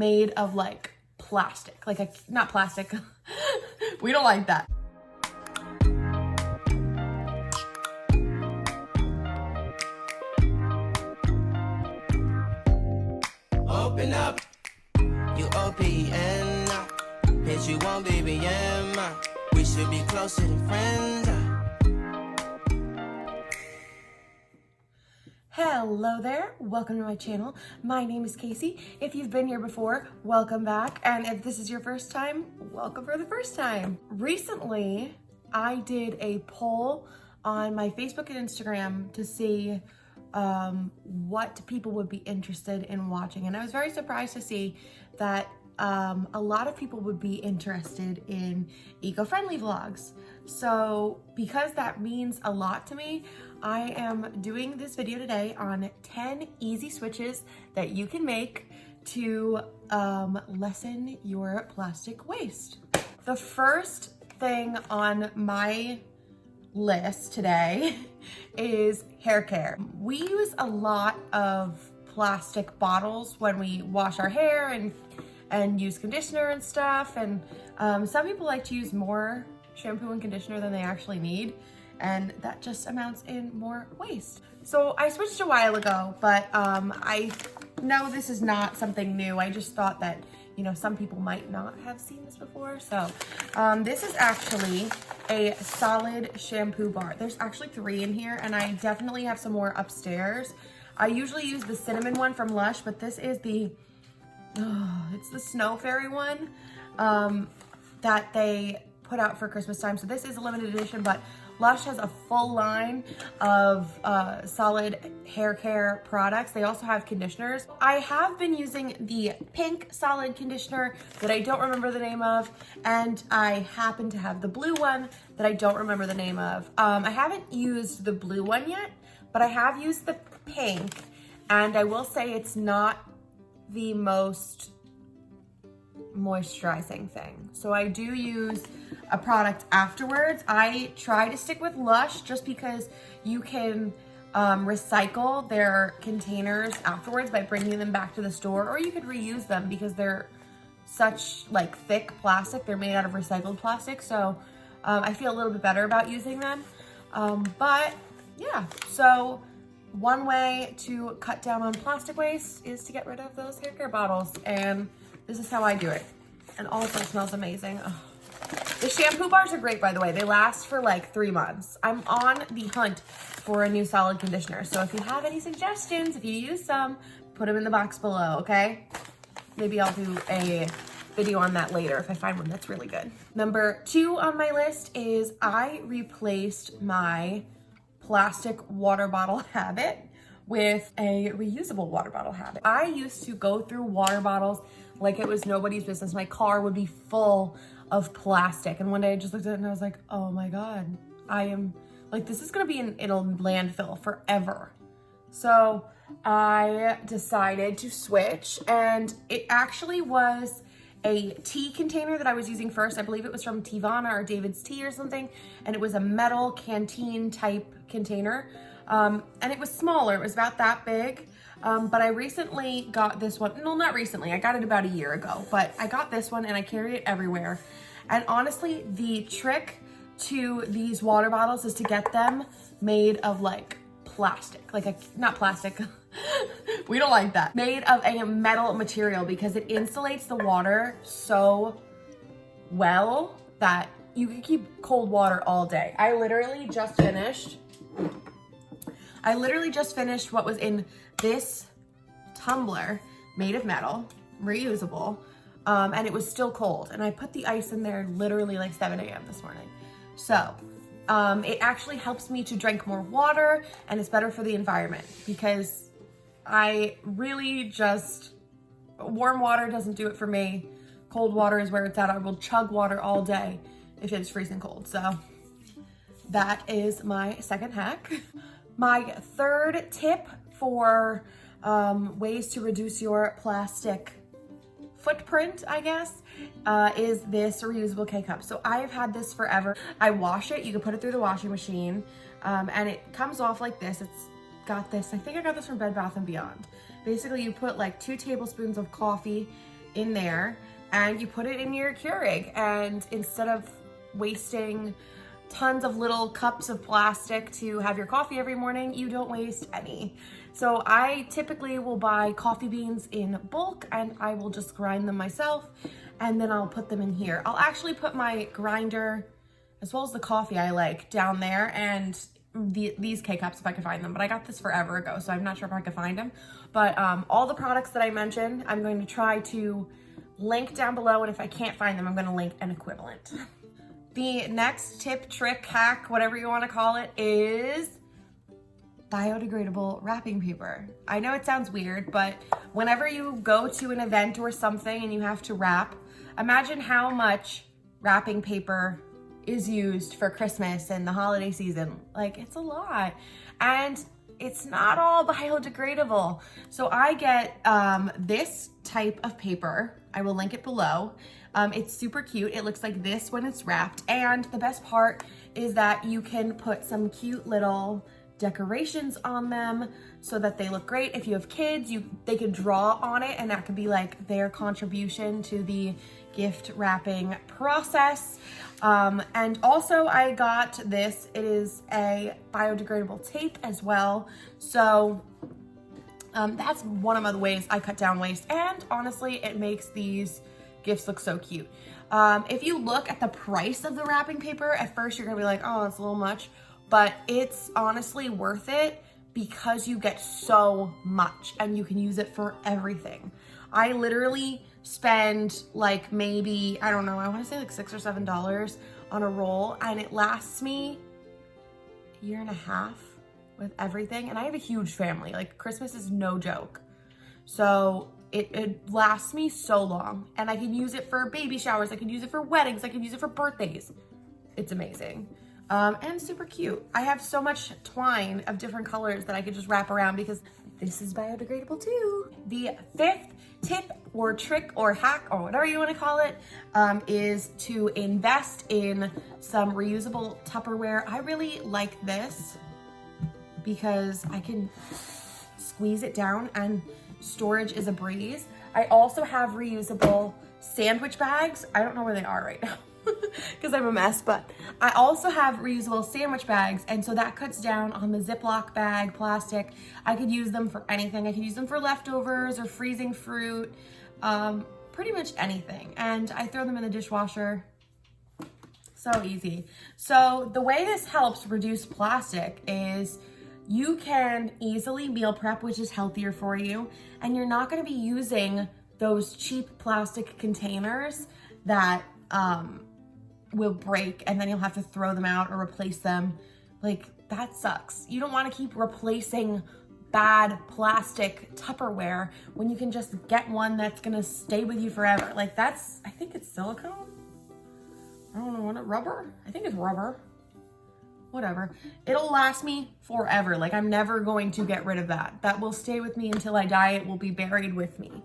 made of like plastic, not plastic. We don't like that. Open up, you OPN now. Bitch, you won't BBM. We should be closer than friends. Hello there, welcome to my channel. My name is Casey. If you've been here before, welcome back. And if this is your first time, welcome for the first time. Recently, I did a poll on my Facebook and Instagram to see what people would be interested in watching. And I was very surprised to see that a lot of people would be interested in eco-friendly vlogs. So because that means a lot to me, I am doing this video today on 10 easy switches that you can make to lessen your plastic waste. The first thing on my list today is hair care. We use a lot of plastic bottles when we wash our hair and use conditioner and stuff, and some people like to use more shampoo and conditioner than they actually need, and that just amounts in more waste. So I switched a while ago, but I know this is not something new. I just thought that, you know, some people might not have seen this before. So this is actually a solid shampoo bar. There's actually 3 in here, and I definitely have some more upstairs. I usually use the cinnamon one from Lush, but this is it's the Snow Fairy one that they put out for Christmas time. So this is a limited edition, but Lush has a full line of solid hair care products. They also have conditioners. I have been using the pink solid conditioner that I don't remember the name of, and I happen to have the blue one that I don't remember the name of. I haven't used the blue one yet, but I have used the pink, and I will say it's not the most moisturizing thing. So I do use a product afterwards. I try to stick with Lush just because you can recycle their containers afterwards by bringing them back to the store, or you could reuse them because they're such like thick plastic. They're made out of recycled plastic, so I feel a little bit better about using them. But yeah, so one way to cut down on plastic waste is to get rid of those hair care bottles, and this is how I do it. And also smells amazing. Ugh. The shampoo bars are great, by the way. They last for like 3 months. I'm on the hunt for a new solid conditioner, so if you have any suggestions, if you use some, put them in the box below, okay? Maybe I'll do a video on that later if I find one that's really good. Number 2 on my list is I replaced my plastic water bottle habit with a reusable water bottle habit. I used to go through water bottles like it was nobody's business. My car would be full of plastic, and one day I just looked at it and I was like, oh my god, I am like, this is gonna be in a landfill forever. So I decided to switch, and it actually was a tea container that I was using first. I believe it was from Tivana or David's Tea or something, and it was a metal canteen type container, and it was smaller. It was about that big, but I recently got this one. No, not recently. I got it about a year ago, but I got this one and I carry it everywhere. And honestly, the trick to these water bottles is to get them made of like plastic, not plastic. We don't like that. Made of a metal material, because it insulates the water so well that you can keep cold water all day. I literally just finished what was in this tumbler made of metal, reusable, and it was still cold. And I put the ice in there literally like 7 a.m. this morning. So it actually helps me to drink more water, and it's better for the environment, because I really just, warm water doesn't do it for me. Cold water is where it's at. I will chug water all day if it's freezing cold. So that is my second hack. My third tip for ways to reduce your plastic footprint, I guess, is this reusable K-cup. So I've had this forever. I wash it, you can put it through the washing machine, and it comes off like this. It's got this, I think I got this from Bed Bath & Beyond. Basically, you put like 2 tablespoons of coffee in there and you put it in your Keurig, and instead of wasting tons of little cups of plastic to have your coffee every morning, you don't waste any. So I typically will buy coffee beans in bulk and I will just grind them myself, and then I'll put them in here. I'll actually put my grinder as well as the coffee I like down there, and these K-cups if I could find them, but I got this forever ago, so I'm not sure if I could find them. But all the products that I mentioned, I'm going to try to link down below, and if I can't find them, I'm going to link an equivalent. The next tip, trick, hack, whatever you want to call it, is biodegradable wrapping paper. I know it sounds weird, but whenever you go to an event or something and you have to wrap, imagine how much wrapping paper is used for Christmas and the holiday season. Like, it's a lot. And it's not all biodegradable. So I get this type of paper. I will link it below. It's super cute. It looks like this when it's wrapped. And the best part is that you can put some cute little decorations on them so that they look great. If you have kids, they can draw on it, and that could be like their contribution to the gift wrapping process. And also I got this. It is a biodegradable tape as well. So that's one of the ways I cut down waste, and honestly, it makes these gifts look so cute. If you look at the price of the wrapping paper, at first you're gonna be like, oh, that's a little much, but it's honestly worth it because you get so much and you can use it for everything. I literally spend like maybe, I don't know, I wanna say like $6 or $7 on a roll, and it lasts me a year and a half with everything. And I have a huge family, like Christmas is no joke. So it lasts me so long, and I can use it for baby showers, I can use it for weddings, I can use it for birthdays. It's amazing. And super cute. I have so much twine of different colors that I could just wrap around because this is biodegradable too. The fifth tip or trick or hack or whatever you want to call it is to invest in some reusable Tupperware. I really like this because I can squeeze it down and storage is a breeze. I also have reusable sandwich bags. I don't know where they are right now because I'm a mess, but I also have reusable sandwich bags, and so that cuts down on the Ziploc bag plastic. I could use them for anything. I could use them for leftovers or freezing fruit, pretty much anything. And I throw them in the dishwasher. So easy. So the way this helps reduce plastic is you can easily meal prep, which is healthier for you, and you're not going to be using those cheap plastic containers that will break and then you'll have to throw them out or replace them. Like, that sucks. You don't want to keep replacing bad plastic Tupperware when you can just get one that's going to stay with you forever. Like, that's, I think it's silicone. I don't know, what, rubber? I think it's rubber. Whatever. It'll last me forever. Like, I'm never going to get rid of that. That will stay with me until I die. It will be buried with me.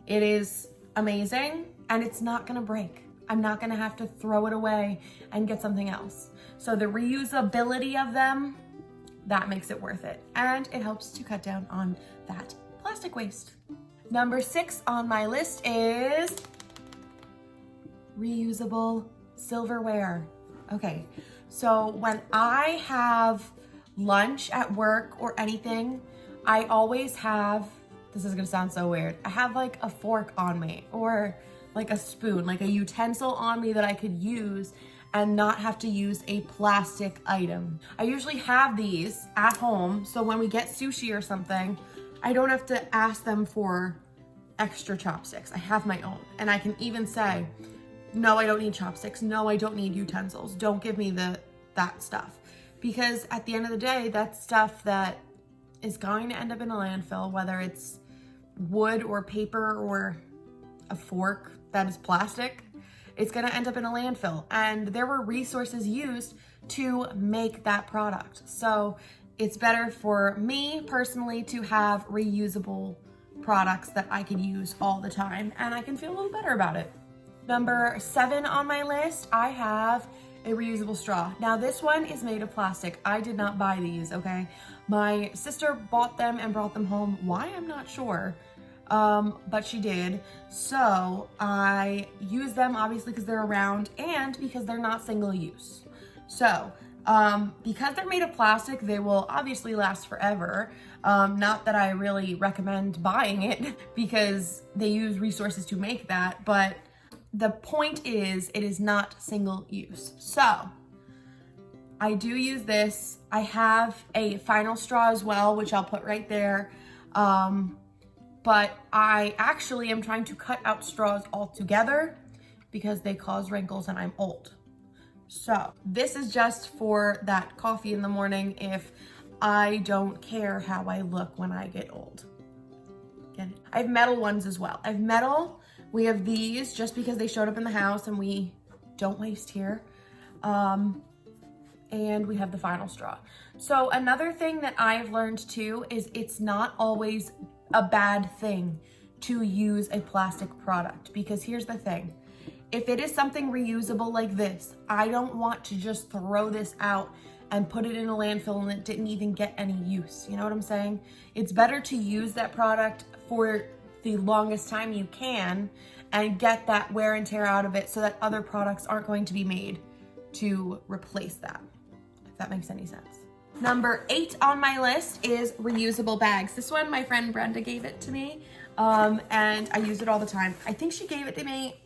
It is amazing, and it's not gonna break. I'm not gonna have to throw it away and get something else. So the reusability of them, that makes it worth it. And it helps to cut down on that plastic waste. Number 6 on my list is reusable silverware. Okay. So when I have lunch at work or anything, I always have, this is gonna sound so weird, I have like a fork on me or like a spoon, like a utensil on me that I could use and not have to use a plastic item. I usually have these at home, so when we get sushi or something, I don't have to ask them for extra chopsticks. I have my own, and I can even say, no, I don't need chopsticks. No, I don't need utensils. Don't give me that stuff. Because at the end of the day, that's stuff that is going to end up in a landfill, whether it's wood or paper or a fork that is plastic, it's gonna end up in a landfill. And there were resources used to make that product. So it's better for me personally to have reusable products that I can use all the time, and I can feel a little better about it. Number 7 on my list, I have a reusable straw. Now this one is made of plastic. I did not buy these, okay? My sister bought them and brought them home. Why? I'm not sure. but she did. So I use them obviously because they're around and because they're not single use. So because they're made of plastic, they will obviously last forever. Not that I really recommend buying it because they use resources to make that, but the point is it is not single use. So I do use this. I have a final straw as well, which I'll put right there. But I actually am trying to cut out straws altogether because they cause wrinkles and I'm old. So this is just for that coffee in the morning if I don't care how I look when I get old. Get it? I have metal ones as well. I have metal. We have these just because they showed up in the house and we don't waste here. And we have the final straw. So another thing that I've learned too is it's not always a bad thing to use a plastic product, because here's the thing. If it is something reusable like this, I don't want to just throw this out and put it in a landfill and it didn't even get any use. You know what I'm saying? It's better to use that product for the longest time you can and get that wear and tear out of it so that other products aren't going to be made to replace that, if that makes any sense. Number 8 on my list is reusable bags. This one, my friend Brenda gave it to me, and I use it all the time. I think she gave it to me,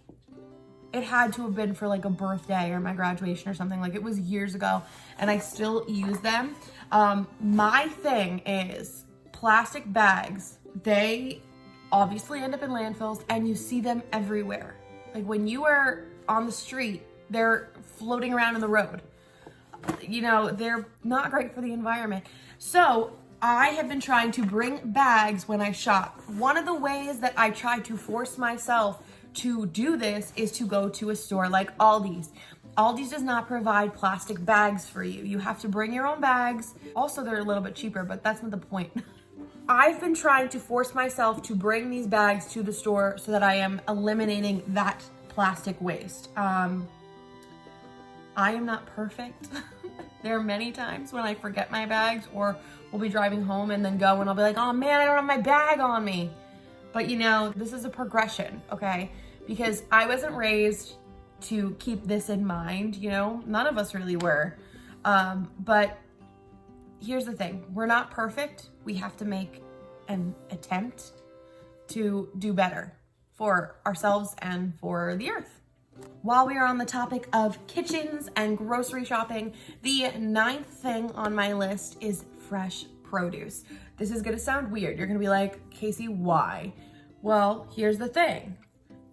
it had to have been for like a birthday or my graduation or something. Like, it was years ago, and I still use them. My thing is plastic bags, they obviously end up in landfills and you see them everywhere. Like when you are on the street, they're floating around in the road. You know, they're not great for the environment. So I have been trying to bring bags when I shop. One of the ways that I try to force myself to do this is to go to a store like Aldi's. Aldi's does not provide plastic bags for you. You have to bring your own bags. Also, they're a little bit cheaper, but that's not the point. I've been trying to force myself to bring these bags to the store so that I am eliminating that plastic waste. I am not perfect. There are many times when I forget my bags, or we'll be driving home and then go and I'll be like, oh man, I don't have my bag on me. But you know, this is a progression, okay? Because I wasn't raised to keep this in mind, you know? None of us really were. But here's the thing, we're not perfect. We have to make an attempt to do better for ourselves and for the earth. While we are on the topic of kitchens and grocery shopping, the 9th thing on my list is fresh produce. This is gonna sound weird. You're gonna be like, Casey, why? Well, here's the thing.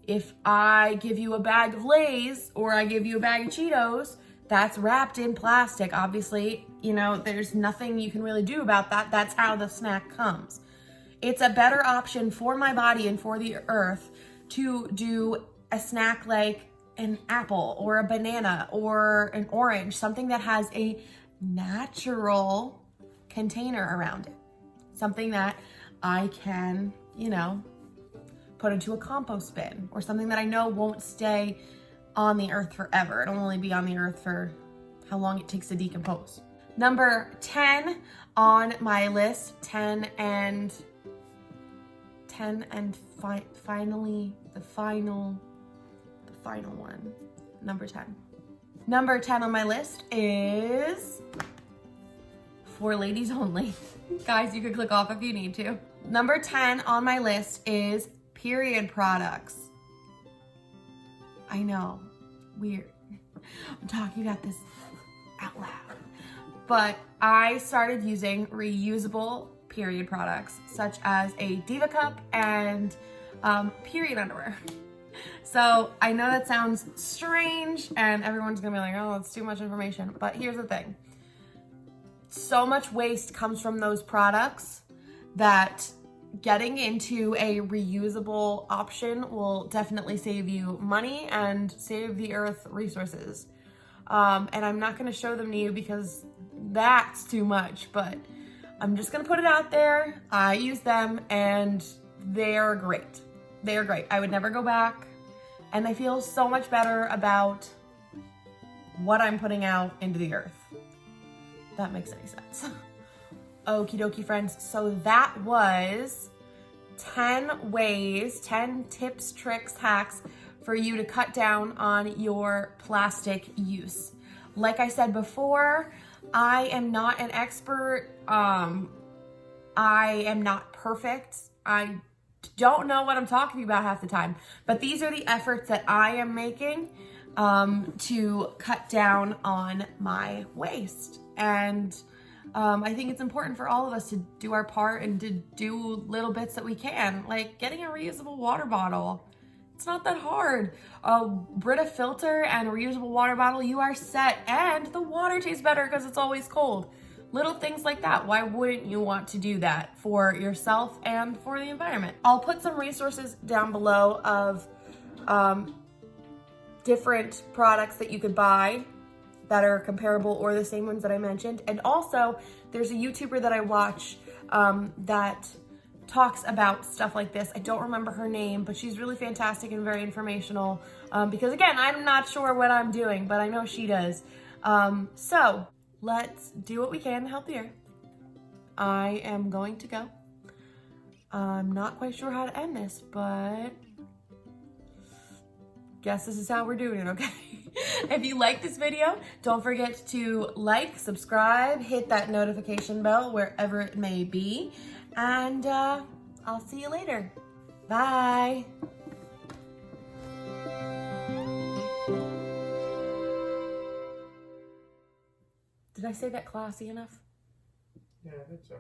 If I give you a bag of Lay's or I give you a bag of Cheetos, that's wrapped in plastic. Obviously, you know, there's nothing you can really do about that. That's how the snack comes. It's a better option for my body and for the earth to do a snack like an apple or a banana or an orange, something that has a natural container around it. Something that I can, you know, put into a compost bin, or something that I know won't stay on the earth forever. It'll only be on the earth for how long it takes to decompose. Number 10 on my list, 10 and finally the final one, number 10. Number 10 on my list is for ladies only. Guys, you can click off if you need to. Number 10 on my list is period products. I know, weird. I'm talking about this out loud. But I started using reusable period products, such as a Diva cup and period underwear. So I know that sounds strange and everyone's gonna be like, oh, that's too much information. But here's the thing. So much waste comes from those products that getting into a reusable option will definitely save you money and save the earth resources. And I'm not gonna show them to you because that's too much, but I'm just gonna put it out there. I use them and they're great. They are great. I would never go back. And I feel so much better about what I'm putting out into the earth. If that makes any sense. Okie dokie, friends. So that was 10 ways, 10 tips, tricks, hacks for you to cut down on your plastic use. Like I said before, I am not an expert. I am not perfect. I don't know what I'm talking about half the time, but these are the efforts that I am making to cut down on my waste. And I think it's important for all of us to do our part and to do little bits that we can, like getting a reusable water bottle. It's not that hard. A Brita filter and a reusable water bottle, you are set, and the water tastes better because it's always cold. Little things like that. Why wouldn't you want to do that for yourself and for the environment? I'll put some resources down below of different products that you could buy that are comparable or the same ones that I mentioned. And also, there's a YouTuber that I watch that talks about stuff like this. I don't remember her name, but she's really fantastic and very informational because, again, I'm not sure what I'm doing, but I know she does. So let's do what we can to help the earth. I am going to go. I'm not quite sure how to end this, but guess this is how we're doing it, okay? If you like this video, don't forget to like, subscribe, hit that notification bell wherever it may be, and I'll see you later. Bye. Did I say that classy enough? Yeah, I think so.